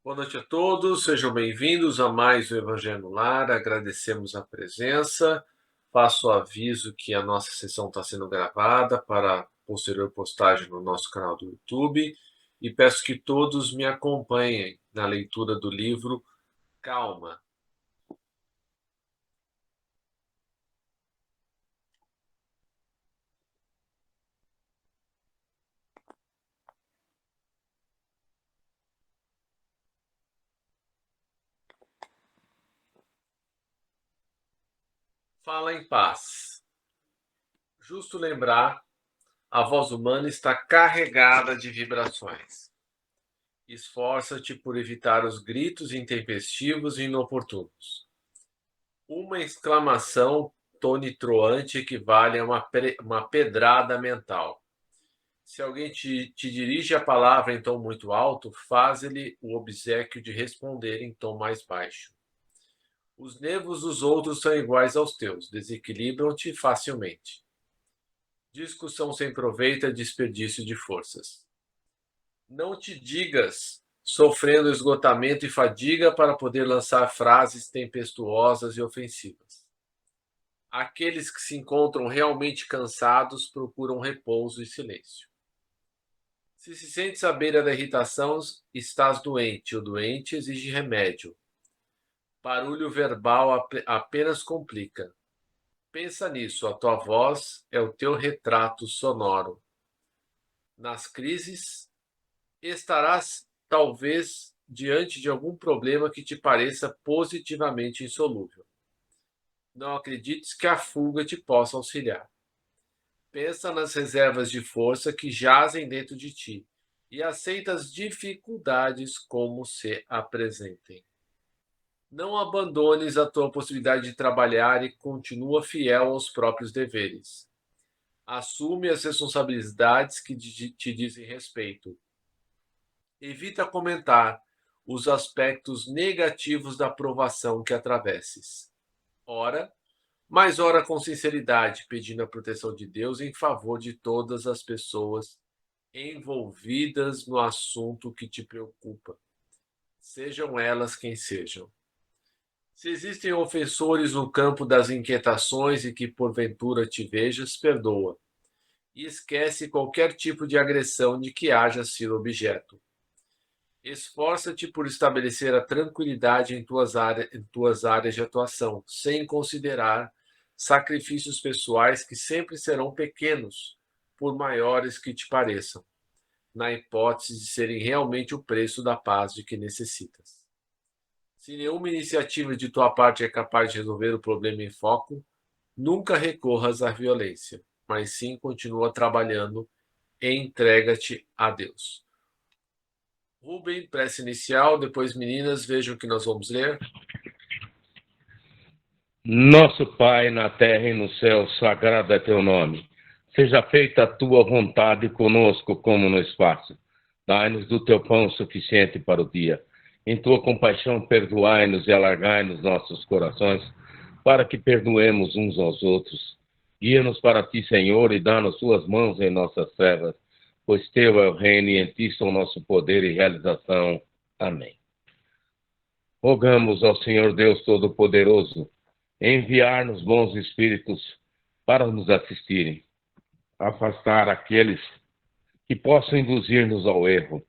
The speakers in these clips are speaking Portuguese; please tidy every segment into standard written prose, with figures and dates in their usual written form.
Boa noite a todos, sejam bem-vindos a mais o Evangelho no Lar. Agradecemos a presença. Faço o aviso que a nossa sessão está sendo gravada para posterior postagem no nosso canal do YouTube e peço que todos me acompanhem na leitura do livro Calma. Fala em paz. Justo lembrar, a voz humana está carregada de vibrações. Esforça-te por evitar os gritos intempestivos e inoportunos. Uma exclamação tonitruante equivale a uma pedrada mental. Se alguém te dirige a palavra em tom muito alto, faz-lhe o obséquio de responder em tom mais baixo. Os nervos dos outros são iguais aos teus, desequilibram-te facilmente. Discussão sem proveito é desperdício de forças. Não te digas sofrendo esgotamento e fadiga para poder lançar frases tempestuosas e ofensivas. Aqueles que se encontram realmente cansados procuram repouso e silêncio. Se sentes à beira da irritação, estás doente. O doente exige remédio. Barulho verbal apenas complica. Pensa nisso, a tua voz é o teu retrato sonoro. Nas crises, estarás talvez diante de algum problema que te pareça positivamente insolúvel. Não acredites que a fuga te possa auxiliar. Pensa nas reservas de força que jazem dentro de ti e aceita as dificuldades como se apresentem. Não abandones a tua possibilidade de trabalhar e continua fiel aos próprios deveres. Assume as responsabilidades que te dizem respeito. Evita comentar os aspectos negativos da provação que atravesses. Ora, mas ora com sinceridade, pedindo a proteção de Deus em favor de todas as pessoas envolvidas no assunto que te preocupa, sejam elas quem sejam. Se existem ofensores no campo das inquietações e que porventura te vejas, perdoa, e esquece qualquer tipo de agressão de que haja sido objeto. Esforça-te por estabelecer a tranquilidade em tuas áreas de atuação, sem considerar sacrifícios pessoais que sempre serão pequenos, por maiores que te pareçam, na hipótese de serem realmente o preço da paz de que necessitas. Se nenhuma iniciativa de tua parte é capaz de resolver o problema em foco, nunca recorras à violência, mas sim continua trabalhando e entrega-te a Deus. Rubem, prece inicial, depois meninas, vejam o que nós vamos ler. Nosso Pai, na terra e no céu, sagrado é teu nome. Seja feita a tua vontade conosco como no espaço. Dai-nos do teu pão suficiente para o dia. Em tua compaixão, perdoai-nos e alargai-nos nossos corações, para que perdoemos uns aos outros. Guia-nos para ti, Senhor, e dá-nos tuas mãos em nossas trevas, pois teu é o reino e em ti são nosso poder e realização. Amém. Rogamos ao Senhor Deus Todo-Poderoso enviar-nos bons espíritos para nos assistirem, afastar aqueles que possam induzir-nos ao erro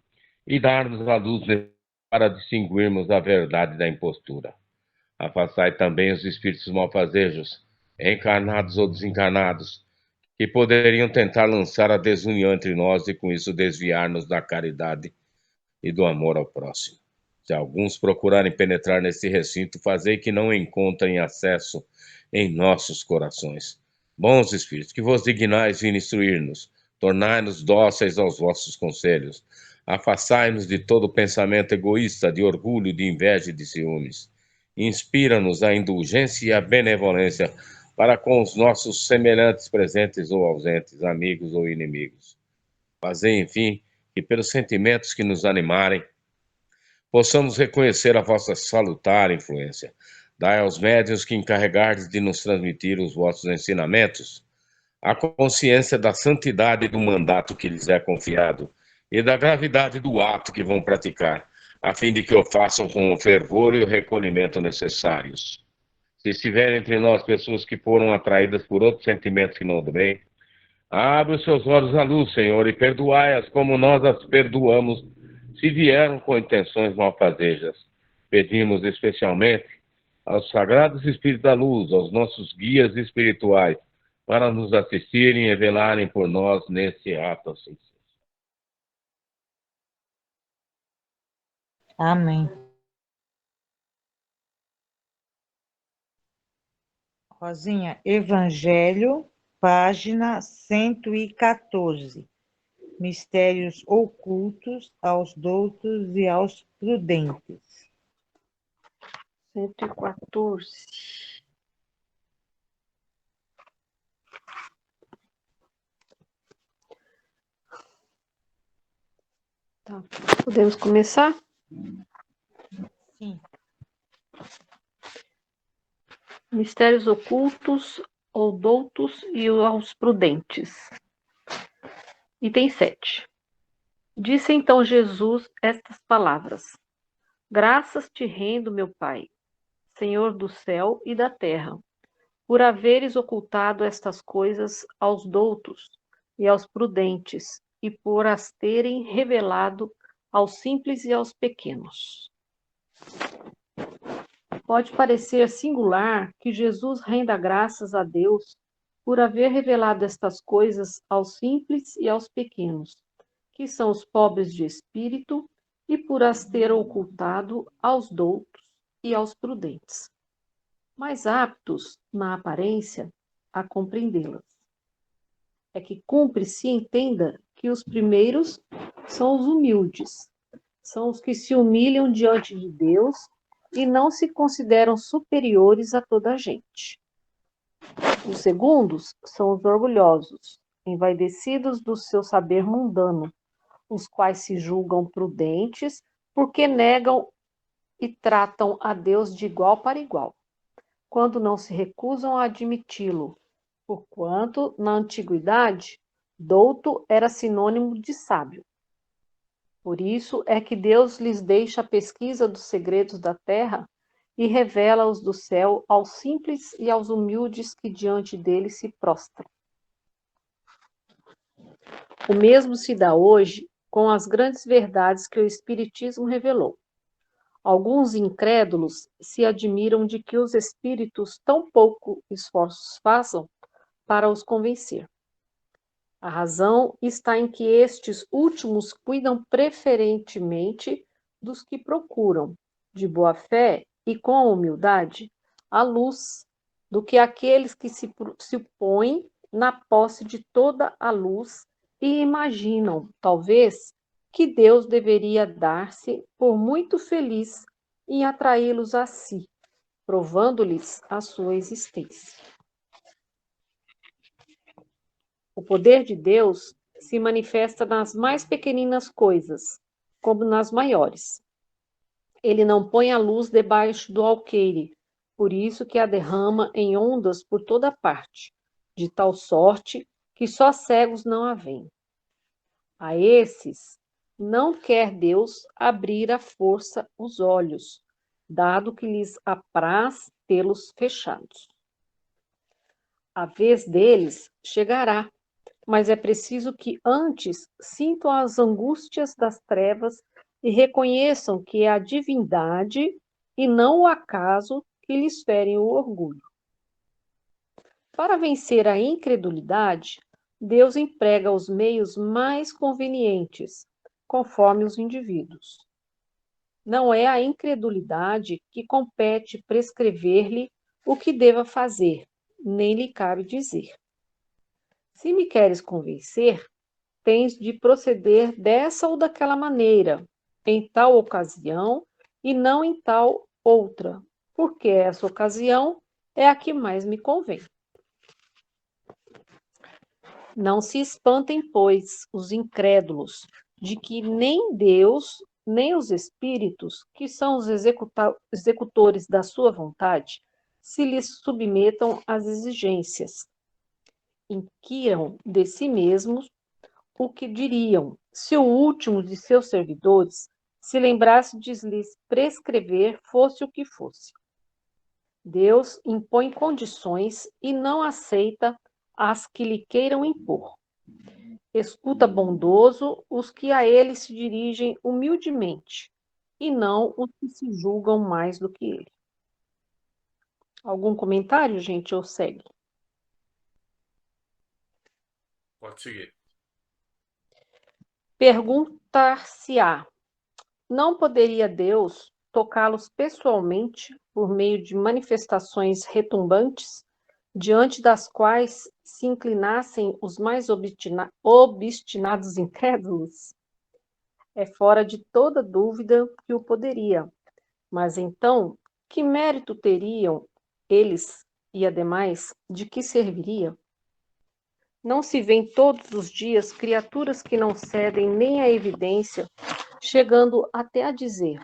e dar-nos a luz para distinguirmos a verdade da impostura. Afastai também os espíritos malfazejos, encarnados ou desencarnados, que poderiam tentar lançar a desunião entre nós e com isso desviar-nos da caridade e do amor ao próximo. Se alguns procurarem penetrar nesse recinto, fazei que não encontrem acesso em nossos corações. Bons espíritos, que vos dignais vir instruir-nos, tornai-nos dóceis aos vossos conselhos, afastai-nos de todo pensamento egoísta, de orgulho, de inveja e de ciúmes. Inspira-nos a indulgência e a benevolência para com os nossos semelhantes presentes ou ausentes, amigos ou inimigos. Fazei, enfim, que pelos sentimentos que nos animarem, possamos reconhecer a vossa salutar influência. Dai aos médiuns que encarregardes de nos transmitir os vossos ensinamentos a consciência da santidade do mandato que lhes é confiado e da gravidade do ato que vão praticar, a fim de que o façam com o fervor e o recolhimento necessários. Se estiver entre nós pessoas que foram atraídas por outros sentimentos que não do bem, abre os seus olhos à luz, Senhor, e perdoai-as como nós as perdoamos, se vieram com intenções malfazejas. Pedimos especialmente aos sagrados Espíritos da Luz, aos nossos guias espirituais, para nos assistirem e velarem por nós nesse ato assim. Amém. Rosinha, Evangelho, página 114. Mistérios ocultos aos doutos e aos prudentes. 114. Tá. Podemos começar? Sim. Mistérios ocultos ou doutos e aos prudentes. Item 7. Disse então Jesus estas palavras: Graças te rendo, meu Pai, Senhor do céu e da terra, por haveres ocultado estas coisas aos doutos e aos prudentes, e por as terem revelado aos simples e aos pequenos. Pode parecer singular que Jesus renda graças a Deus por haver revelado estas coisas aos simples e aos pequenos, que são os pobres de espírito, e por as ter ocultado aos doutos e aos prudentes, mais aptos, na aparência, a compreendê-las. É que cumpre se entenda que os primeiros são os humildes, são os que se humilham diante de Deus e não se consideram superiores a toda a gente. Os segundos são os orgulhosos, envaidecidos do seu saber mundano, os quais se julgam prudentes porque negam e tratam a Deus de igual para igual, quando não se recusam a admiti-lo, porquanto, na antiguidade, douto era sinônimo de sábio. Por isso é que Deus lhes deixa a pesquisa dos segredos da terra e revela-os do céu aos simples e aos humildes que diante dele se prostram. O mesmo se dá hoje com as grandes verdades que o Espiritismo revelou. Alguns incrédulos se admiram de que os espíritos tão pouco esforços façam para os convencer. A razão está em que estes últimos cuidam preferentemente dos que procuram, de boa fé e com humildade, a luz, do que aqueles que se põem na posse de toda a luz e imaginam, talvez, que Deus deveria dar-se por muito feliz em atraí-los a si, provando-lhes a sua existência. O poder de Deus se manifesta nas mais pequeninas coisas, como nas maiores. Ele não põe a luz debaixo do alqueire, por isso que a derrama em ondas por toda parte, de tal sorte que só cegos não a veem. A esses não quer Deus abrir à força os olhos, dado que lhes apraz tê-los fechados. A vez deles chegará, mas é preciso que antes sintam as angústias das trevas e reconheçam que é a divindade e não o acaso que lhes ferem o orgulho. Para vencer a incredulidade, Deus emprega os meios mais convenientes, conforme os indivíduos. Não é a incredulidade que compete prescrever-lhe o que deva fazer, nem lhe cabe dizer. Se me queres convencer, tens de proceder dessa ou daquela maneira, em tal ocasião e não em tal outra, porque essa ocasião é a que mais me convém. Não se espantem, pois, os incrédulos, de que nem Deus, nem os espíritos, que são os executores da sua vontade, se lhes submetam às exigências. Inquiram de si mesmos o que diriam se o último de seus servidores se lembrasse de lhes prescrever, fosse o que fosse. Deus impõe condições e não aceita as que lhe queiram impor. Escuta bondoso os que a ele se dirigem humildemente, e não os que se julgam mais do que ele. Algum comentário, gente, ou segue? Pode seguir. Perguntar-se-á: não poderia Deus tocá-los pessoalmente por meio de manifestações retumbantes, diante das quais se inclinassem os mais obstinados incrédulos? É fora de toda dúvida que o poderia. Mas então, que mérito teriam eles e, ademais, de que serviria? Não se vêem todos os dias criaturas que não cedem nem à evidência, chegando até a dizer: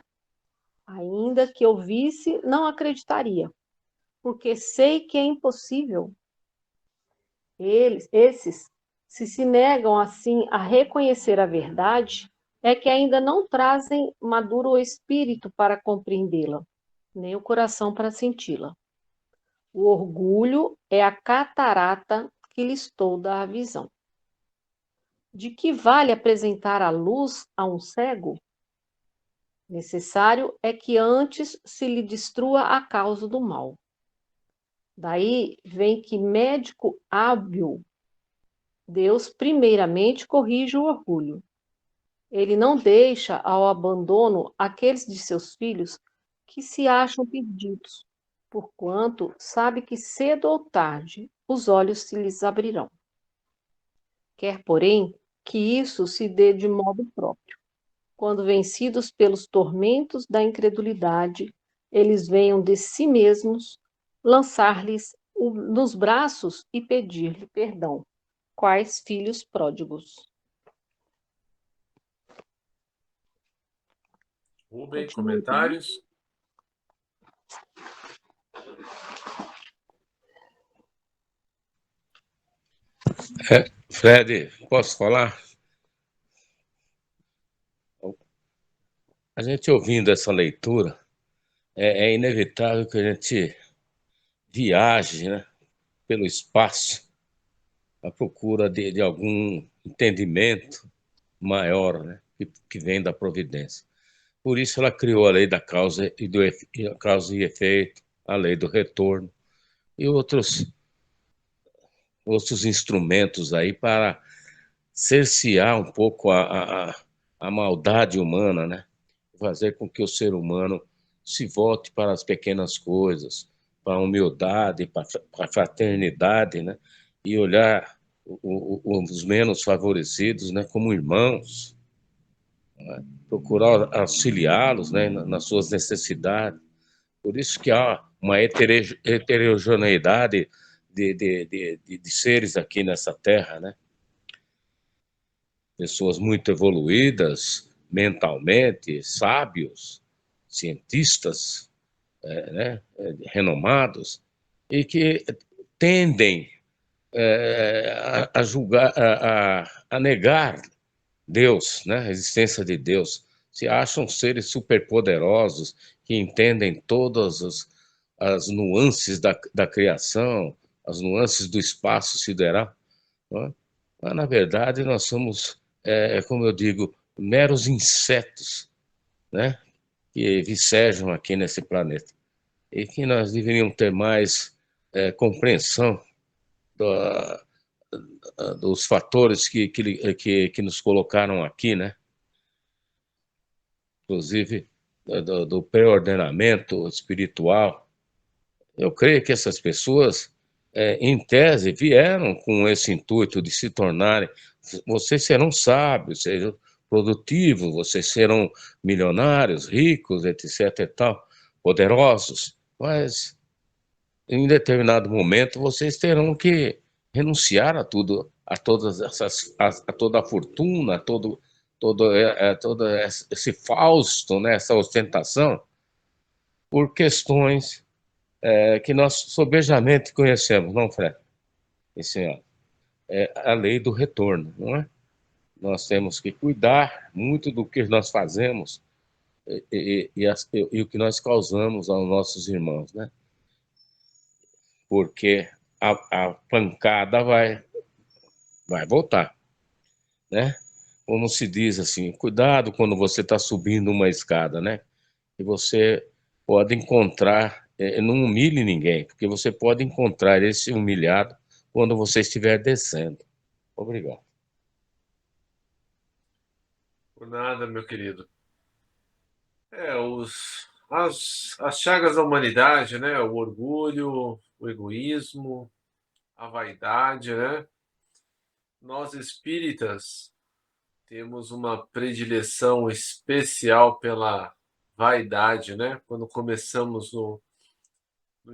ainda que eu visse, não acreditaria, porque sei que é impossível. Esses, se negam assim a reconhecer a verdade, é que ainda não trazem maduro o espírito para compreendê-la, nem o coração para senti-la. O orgulho é a catarata que lhes tolda a visão. De que vale apresentar a luz a um cego? Necessário é que antes se lhe destrua a causa do mal. Daí vem que médico hábil, Deus primeiramente corrige o orgulho. Ele não deixa ao abandono aqueles de seus filhos que se acham perdidos, porquanto sabe que cedo ou tarde os olhos se lhes abrirão. Quer, porém, que isso se dê de modo próprio. Quando vencidos pelos tormentos da incredulidade, eles venham de si mesmos lançar-lhes nos braços e pedir-lhe perdão, quais filhos pródigos. Rubem, Continue. comentários? Fred, posso falar? A gente ouvindo essa leitura, é inevitável que a gente viaje, né, pelo espaço à procura de algum entendimento maior, né, que vem da providência. Por isso ela criou a lei da causa causa e efeito, a lei do retorno e outros instrumentos aí para cercear um pouco a maldade humana, né? Fazer com que o ser humano se volte para as pequenas coisas, para a humildade, para a fraternidade, né? E olhar os menos favorecidos, né, como irmãos, né? Procurar auxiliá-los, né, nas suas necessidades. Por isso que há uma heterogeneidade de seres aqui nessa terra, né? Pessoas muito evoluídas mentalmente, sábios, cientistas, né, renomados, e que tendem a julgar, a negar Deus, né, a existência de Deus. Se acham seres superpoderosos que entendem todas as nuances da criação, as nuances do espaço sideral. Não é? Mas, na verdade, nós somos, como eu digo, meros insetos, né, que vicejam aqui nesse planeta. E que nós deveríamos ter mais compreensão da, dos fatores que nos colocaram aqui, né? Inclusive do pré-ordenamento espiritual. Eu creio que essas pessoas, em tese, vieram com esse intuito de se tornarem. Vocês serão sábios, serão produtivos, vocês serão milionários, ricos, etc. e tal, poderosos, mas em determinado momento vocês terão que renunciar a tudo, a todas essas, a toda a fortuna, todo esse fausto, né, essa ostentação, por questões que nós sobejamente conhecemos, não, Fred? Esse é a lei do retorno, não é? Nós temos que cuidar muito do que nós fazemos e o que nós causamos aos nossos irmãos, né? Porque a pancada vai voltar, né? Como se diz assim, cuidado quando você está subindo uma escada, né? E você pode encontrar, não humilhe ninguém, porque você pode encontrar esse humilhado quando você estiver descendo. Obrigado. Por nada, meu querido. As chagas da humanidade, né? O orgulho, o egoísmo, a vaidade, né? Nós espíritas temos uma predileção especial pela vaidade, né? Quando começamos no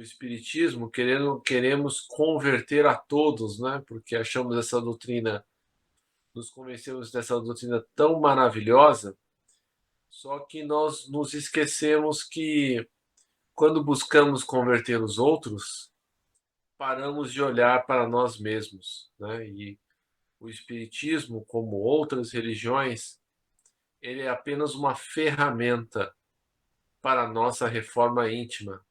espiritismo, queremos converter a todos, né? Porque achamos essa doutrina, nos convencemos dessa doutrina tão maravilhosa, só que nós nos esquecemos que quando buscamos converter os outros, paramos de olhar para nós mesmos, né? E o espiritismo, como outras religiões, ele é apenas uma ferramenta para a nossa reforma íntima.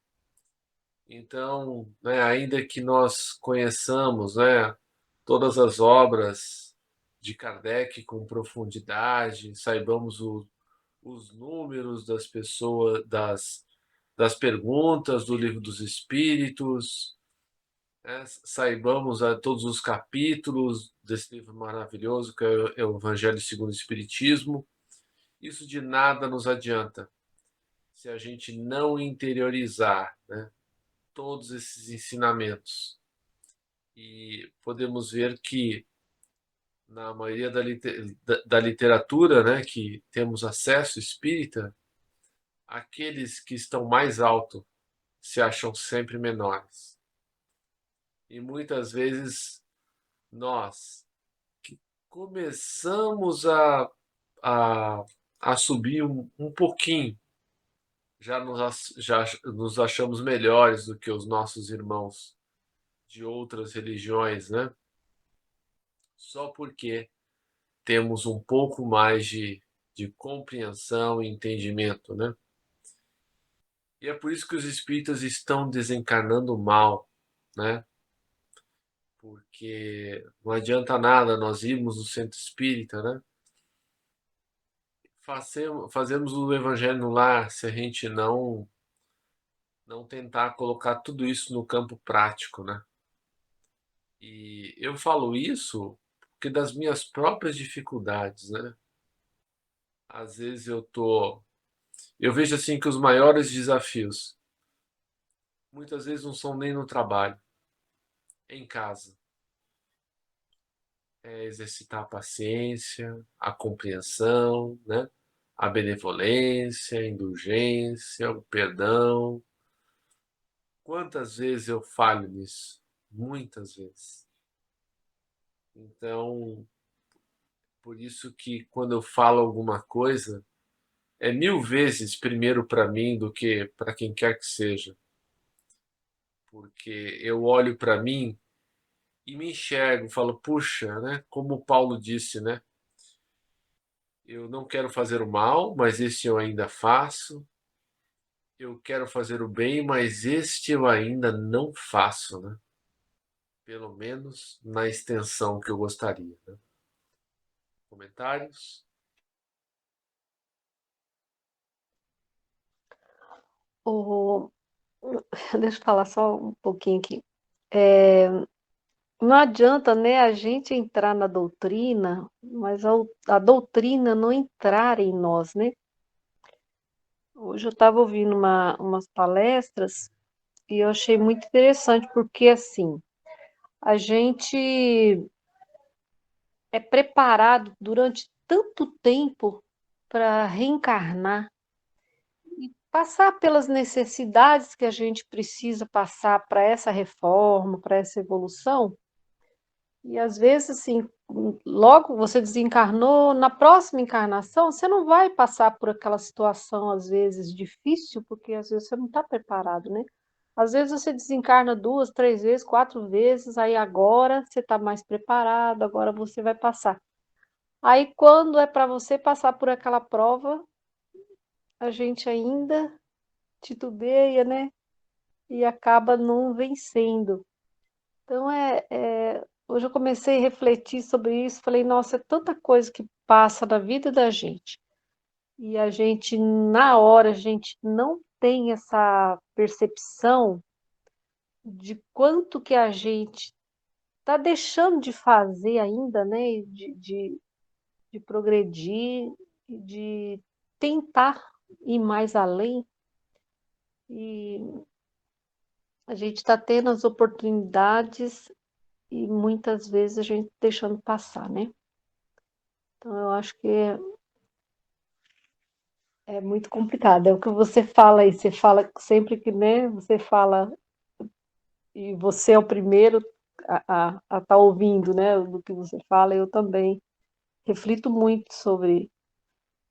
Então, né, ainda que nós conheçamos, né, todas as obras de Kardec com profundidade, saibamos os números das pessoas, das perguntas do Livro dos Espíritos, né, saibamos todos os capítulos desse livro maravilhoso que é o Evangelho segundo o Espiritismo, isso de nada nos adianta se a gente não interiorizar, né, todos esses ensinamentos. E podemos ver que na maioria da literatura, né, que temos acesso espírita, aqueles que estão mais alto se acham sempre menores. E muitas vezes nós que começamos a, a subir um pouquinho, já nos achamos melhores do que os nossos irmãos de outras religiões, né? Só porque temos um pouco mais de compreensão e entendimento, né? E é por isso que os espíritas estão desencarnando mal, né? Porque não adianta nada nós irmos no centro espírita, né? Fazemos o evangelho no lar se a gente não tentar colocar tudo isso no campo prático, né? E eu falo isso porque das minhas próprias dificuldades, né? Às vezes eu vejo assim que os maiores desafios muitas vezes não são nem no trabalho, é em casa. É exercitar a paciência, a compreensão, né? A benevolência, a indulgência, o perdão. Quantas vezes eu falho nisso? Muitas vezes. Então, por isso que quando eu falo alguma coisa, é 1000 vezes primeiro para mim do que para quem quer que seja. Porque eu olho para mim e me enxergo, falo, puxa, né? Como o Paulo disse, né? Eu não quero fazer o mal, mas este eu ainda faço. Eu quero fazer o bem, mas este eu ainda não faço, né? Pelo menos na extensão que eu gostaria, né? Comentários? O... Deixa eu falar só um pouquinho aqui. É, não adianta, né, a gente entrar na doutrina, mas a doutrina não entrar em nós, né? Hoje eu estava ouvindo umas palestras e eu achei muito interessante, porque assim, a gente é preparado durante tanto tempo para reencarnar e passar pelas necessidades que a gente precisa passar para essa reforma, para essa evolução. E às vezes, assim, logo você desencarnou, na próxima encarnação, você não vai passar por aquela situação, às vezes, difícil, porque às vezes você não está preparado, né? Às vezes você desencarna 2, 3 vezes, 4 vezes, aí agora você está mais preparado, agora você vai passar. Aí quando é para você passar por aquela prova, a gente ainda titubeia, né? E acaba não vencendo. Então, hoje eu comecei a refletir sobre isso, falei, nossa, é tanta coisa que passa na vida da gente. E a gente, na hora, a gente não tem essa percepção de quanto que a gente está deixando de fazer ainda, né? E de progredir, de tentar ir mais além. E a gente está tendo as oportunidades e muitas vezes a gente deixando passar, né? Então eu acho que é muito complicado. É o que você fala aí, você fala sempre que, né? Você fala e você é o primeiro a estar ouvindo, né? Do que você fala. Eu também reflito muito sobre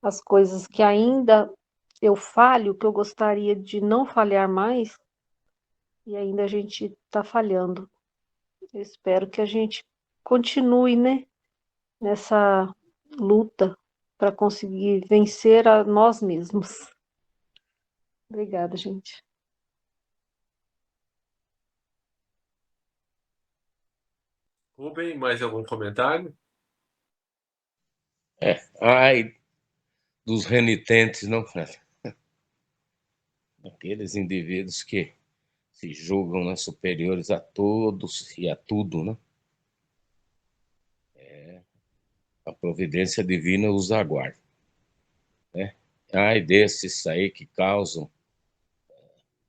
as coisas que ainda eu falho, que eu gostaria de não falhar mais, e ainda a gente está falhando. Eu espero que a gente continue, né, nessa luta para conseguir vencer a nós mesmos. Obrigada, gente. Rubem, mais algum comentário? Ai dos renitentes, não, Fred? Aqueles indivíduos que se julgam, né, superiores a todos e a tudo, né? A providência divina os aguarda, né? Ai desses aí que causam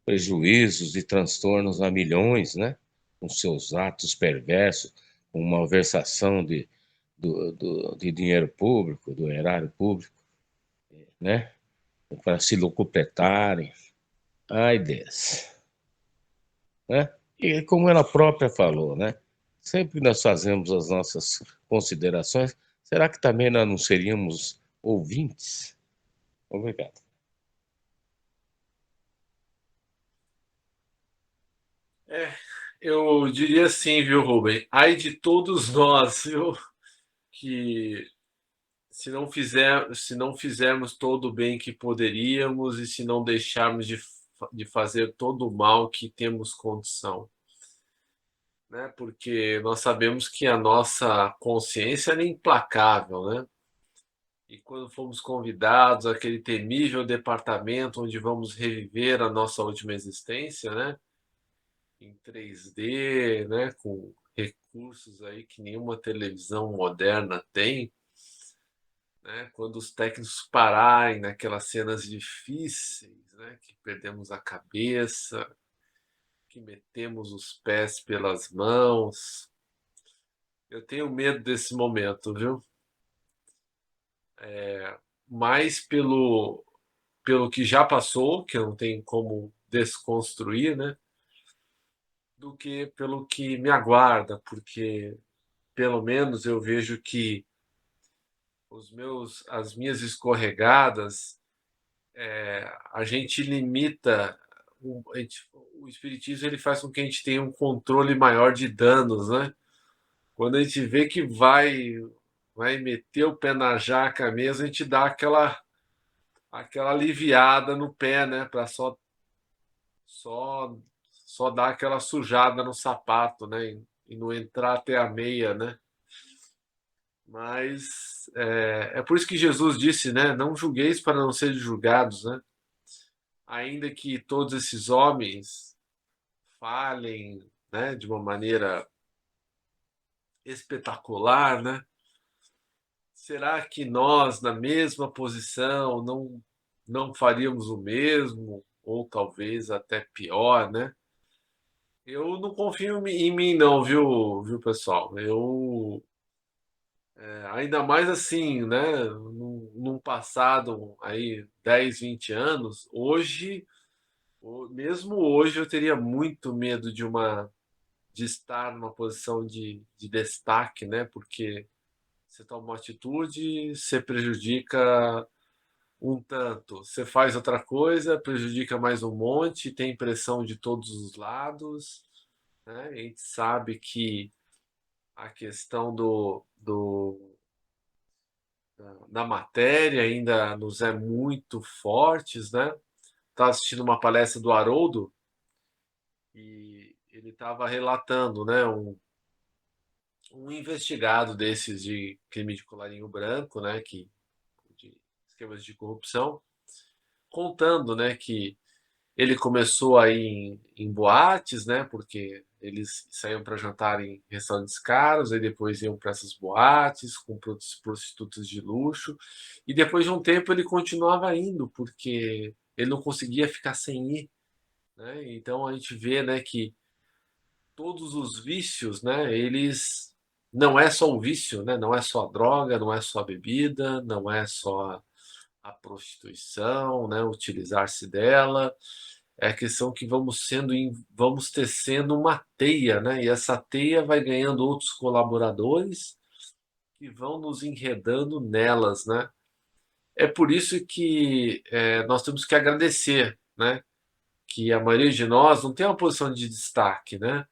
prejuízos e transtornos a milhões, né? Com seus atos perversos, com malversação de dinheiro público, do erário público, né? Para se locupletarem. Ai desses, né? E como ela própria falou, né? Sempre nós fazemos as nossas considerações, será que também nós não seríamos ouvintes? Obrigado. Eu diria assim, viu, Rubem? Ai de todos nós, viu? Que se não fizermos todo o bem que poderíamos e se não deixarmos de fazer todo o mal que temos condição, né? Porque nós sabemos que a nossa consciência é implacável, né? E quando fomos convidados àquele temível departamento onde vamos reviver a nossa última existência, né? Em 3D, né? Com recursos aí que nenhuma televisão moderna tem, né? Quando os técnicos pararem naquelas cenas difíceis, né? Que perdemos a cabeça, que metemos os pés pelas mãos. Eu tenho medo desse momento, viu? Mais pelo que já passou, que não tem como desconstruir, né? Do que pelo que me aguarda, porque pelo menos eu vejo que as minhas escorregadas, a gente limita o espiritismo, ele faz com que a gente tenha um controle maior de danos, né? Quando a gente vê que vai meter o pé na jaca mesmo, a gente dá aquela aliviada no pé, né? Para só só dar aquela sujada no sapato, né? E não entrar até a meia, né? Mas é por isso que Jesus disse, né? Não julgueis para não serem julgados, né? Ainda que todos esses homens falhem, né? De uma maneira espetacular, né? Será que nós, na mesma posição, não faríamos o mesmo? Ou talvez até pior, né? Eu não confio em mim, não, viu, pessoal? Ainda mais assim, né? Num passado aí 10, 20 anos, mesmo hoje, eu teria muito medo de estar numa posição de destaque, né? Porque você toma uma atitude, você prejudica um tanto, você faz outra coisa, prejudica mais um monte, tem pressão de todos os lados, né? A gente sabe que a questão da matéria ainda nos é muito fortes, né? Estava assistindo uma palestra do Haroldo e ele estava relatando, né, um investigado desses de crime de colarinho branco, né, de esquemas de corrupção, contando, né, que ele começou aí em boates, né, porque eles saíam para jantar em restaurantes caros, aí depois iam para essas boates com prostitutas de luxo, e depois de um tempo ele continuava indo, porque ele não conseguia ficar sem ir, né? Então a gente vê, né, que todos os vícios, né, eles não é só o vício, né, não é só a droga, não é só a bebida, não é só a prostituição, né, utilizar-se dela, é a questão que vamos tecendo uma teia, né, e essa teia vai ganhando outros colaboradores que vão nos enredando nelas, né. É por isso que nós temos que agradecer, né, que a maioria de nós não tem uma posição de destaque, né.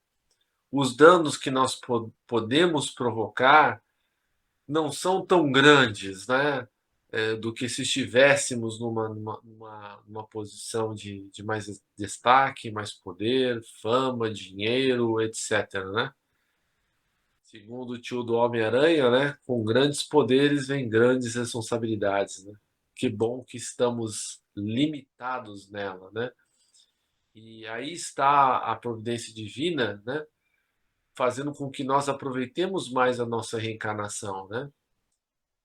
Os danos que nós podemos provocar não são tão grandes, né? Do que se estivéssemos numa posição de mais destaque, mais poder, fama, dinheiro, etc. Né? Segundo o tio do Homem-Aranha, né? Com grandes poderes vem grandes responsabilidades. Né? Que bom que estamos limitados nela. Né? E aí está a providência divina, né? Fazendo com que nós aproveitemos mais a nossa reencarnação, né?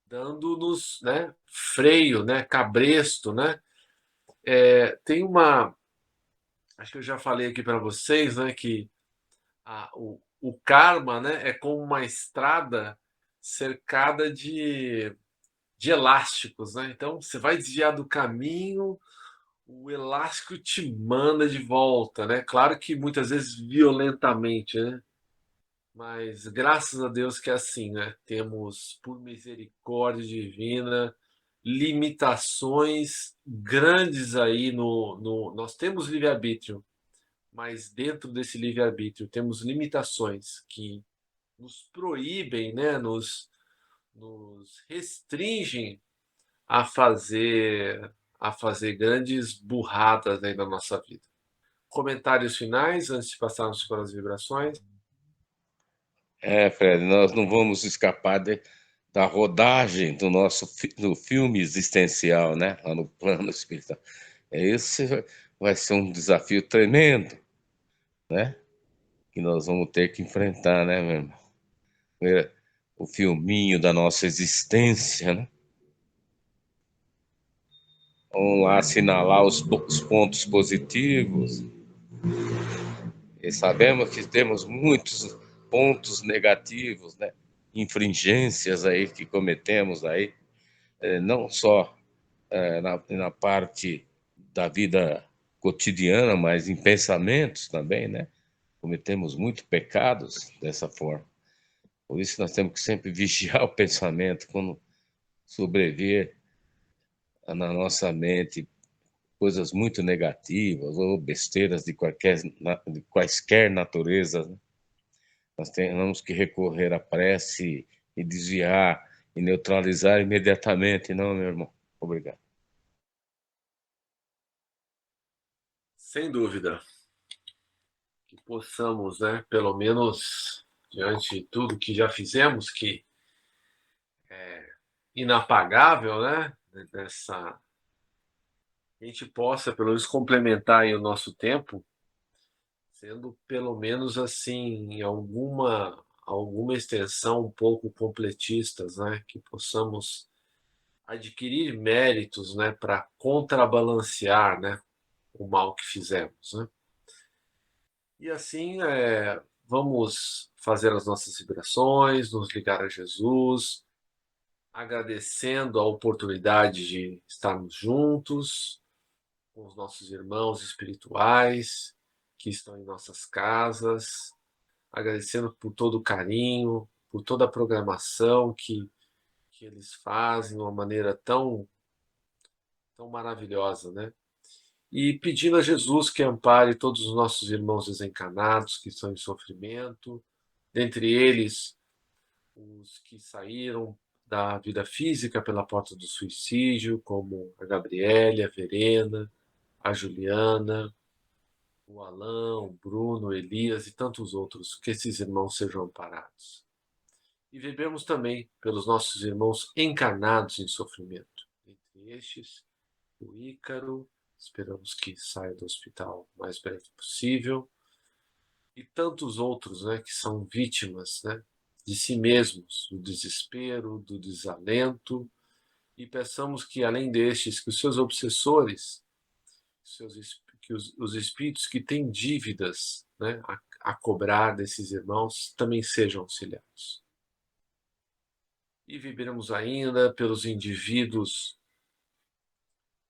Dando-nos, né, freio, né, cabresto, né? Tem acho que eu já falei aqui para vocês, né, que o karma, né, é como uma estrada cercada de elásticos, né? Então você vai desviar do caminho, o elástico te manda de volta, né? Claro que muitas vezes violentamente, né? Mas graças a Deus que é assim, né? Temos, por misericórdia divina, limitações grandes aí nós temos livre-arbítrio, mas dentro desse livre-arbítrio temos limitações que nos proíbem, né? Nos restringem a fazer grandes burradas aí na nossa vida. Comentários finais antes de passarmos para as vibrações? Fred, nós não vamos escapar da rodagem do filme existencial, né? Lá no plano espiritual. Esse vai ser um desafio tremendo, né? Que nós vamos ter que enfrentar, né, meu irmão? O filminho da nossa existência, né? Vamos lá assinalar os pontos positivos. E sabemos que temos muitos pontos negativos, né? Infringências aí que cometemos aí, não só na parte da vida cotidiana, mas em pensamentos também, né? Cometemos muitos pecados dessa forma. Por isso nós temos que sempre vigiar o pensamento quando sobreviver na nossa mente coisas muito negativas ou besteiras de quaisquer naturezas, né? Nós temos que recorrer à prece e desviar e neutralizar imediatamente, não, meu irmão? Obrigado. Sem dúvida. Que possamos, né, pelo menos diante de tudo que já fizemos, que é inapagável, né, a gente possa pelo menos complementar aí o nosso tempo, sendo pelo menos assim, em alguma extensão um pouco completistas, né, que possamos adquirir méritos, né, para contrabalancear, né, o mal que fizemos, né? E assim, vamos fazer as nossas vibrações, nos ligar a Jesus, agradecendo a oportunidade de estarmos juntos com os nossos irmãos espirituais que estão em nossas casas, agradecendo por todo o carinho, por toda a programação que eles fazem de uma maneira tão, tão maravilhosa, né? E pedindo a Jesus que ampare todos os nossos irmãos desencarnados que estão em sofrimento, dentre eles os que saíram da vida física pela porta do suicídio, como a Gabriele, a Verena, a Juliana, o Alain, o Bruno, o Elias e tantos outros, que esses irmãos sejam amparados. E vibremos também pelos nossos irmãos encarnados em sofrimento. Entre estes, o Ícaro, esperamos que saia do hospital o mais breve possível, e tantos outros, né, que são vítimas, né, de si mesmos, do desespero, do desalento, e peçamos que, além destes, que os seus obsessores, que os espíritos que têm dívidas, né, a cobrar desses irmãos também sejam auxiliados. E vibremos ainda pelos indivíduos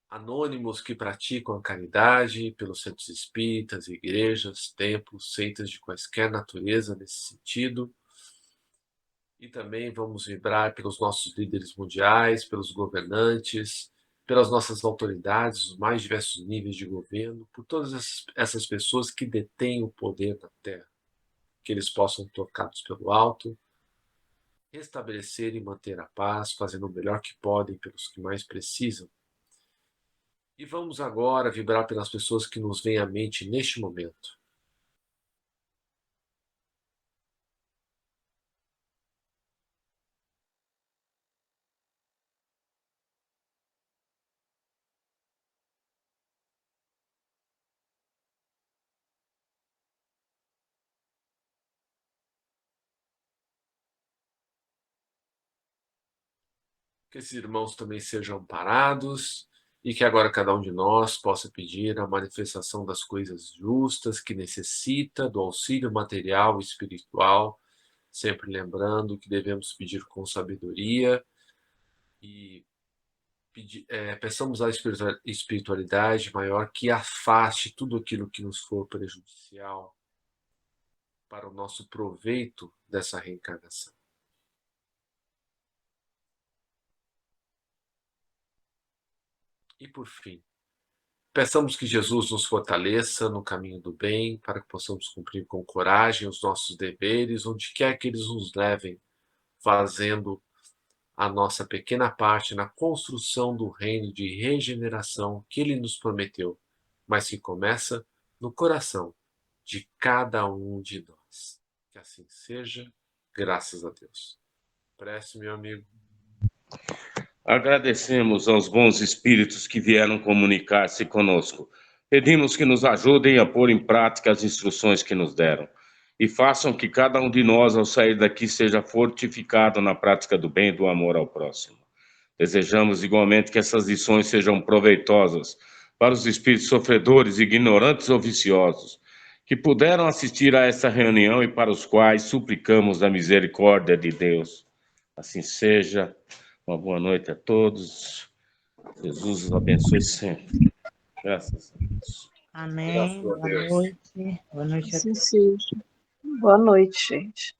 anônimos que praticam a caridade, pelos centros espíritas, igrejas, templos, seitas de quaisquer natureza nesse sentido. E também vamos vibrar pelos nossos líderes mundiais, pelos governantes, pelas nossas autoridades, os mais diversos níveis de governo, por todas essas pessoas que detêm o poder na Terra, que eles possam, tocados pelo alto, restabelecer e manter a paz, fazendo o melhor que podem pelos que mais precisam. E vamos agora vibrar pelas pessoas que nos vêm à mente neste momento. Que esses irmãos também sejam amparados e que agora cada um de nós possa pedir a manifestação das coisas justas que necessita do auxílio material e espiritual, sempre lembrando que devemos pedir com sabedoria e peçamos à espiritualidade maior que afaste tudo aquilo que nos for prejudicial para o nosso proveito dessa reencarnação. E por fim, peçamos que Jesus nos fortaleça no caminho do bem, para que possamos cumprir com coragem os nossos deveres, onde quer que eles nos levem, fazendo a nossa pequena parte na construção do reino de regeneração que Ele nos prometeu, mas que começa no coração de cada um de nós. Que assim seja, graças a Deus. Prece, meu amigo. Agradecemos aos bons espíritos que vieram comunicar-se conosco. Pedimos que nos ajudem a pôr em prática as instruções que nos deram e façam que cada um de nós, ao sair daqui, seja fortificado na prática do bem e do amor ao próximo. Desejamos igualmente que essas lições sejam proveitosas para os espíritos sofredores, ignorantes ou viciosos, que puderam assistir a esta reunião e para os quais suplicamos a misericórdia de Deus. Assim seja. Uma boa noite a todos. Jesus os abençoe sempre. Graças a Deus. Amém. Boa noite. Boa noite a Assim todos. seja. Boa noite, gente.